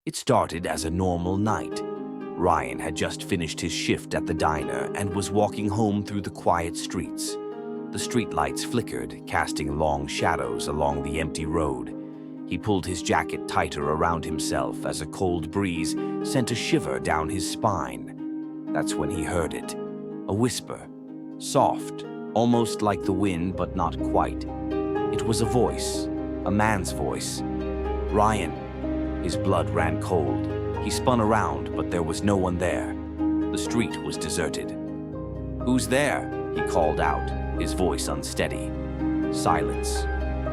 It started as a normal night. Ryan had just finished his shift at the diner and was walking home through the quiet streets. The streetlights flickered, casting long shadows along the empty road. He pulled his jacket tighter around himself as a cold breeze sent a shiver down his spine. That's when he heard it. A whisper. Soft, almost like the wind, but not quite. It was a voice, a man's voice. Ryan. His blood ran cold. He spun around, but there was no one there. The street was deserted. "Who's there?" he called out, his voice unsteady. Silence.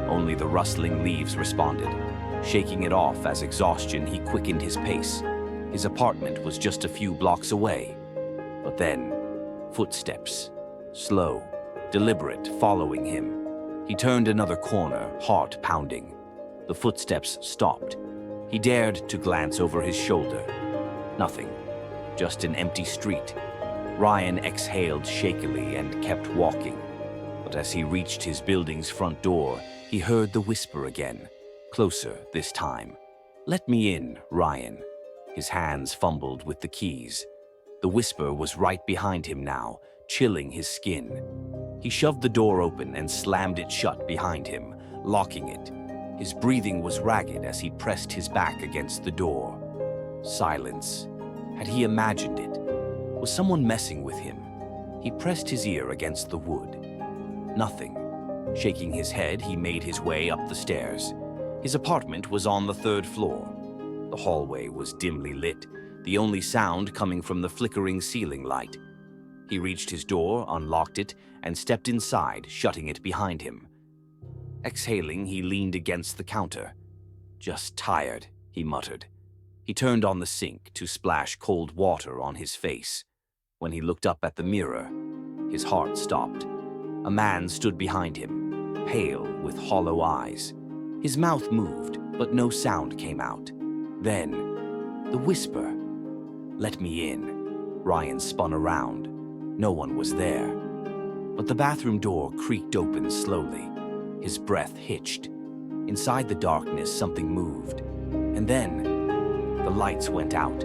Only the rustling leaves responded. Shaking it off as exhaustion, he quickened his pace. His apartment was just a few blocks away. But then, footsteps. Slow, deliberate, following him. He turned another corner, heart pounding. The footsteps stopped. He dared to glance over his shoulder. Nothing. Just an empty street. Ryan exhaled shakily and kept walking. But as he reached his building's front door, he heard the whisper again. Closer this time. "Let me in, Ryan." His hands fumbled with the keys. The whisper was right behind him now, chilling his skin. He shoved the door open and slammed it shut behind him, locking it. His breathing was ragged as he pressed his back against the door. Silence. Had he imagined it? Was someone messing with him? He pressed his ear against the wood. Nothing. Shaking his head, he made his way up the stairs. His apartment was on the 3rd floor. The hallway was dimly lit, the only sound coming from the flickering ceiling light. He reached his door, unlocked it, and stepped inside, shutting it behind him. Exhaling, he leaned against the counter. "Just tired," he muttered. He turned on the sink to splash cold water on his face. When he looked up at the mirror, his heart stopped. A man stood behind him, pale with hollow eyes. His mouth moved, but no sound came out. Then, the whisper. "Let me in." Ryan spun around. No one was there. But the bathroom door creaked open slowly. His breath hitched. Inside the darkness, something moved. And then, the lights went out.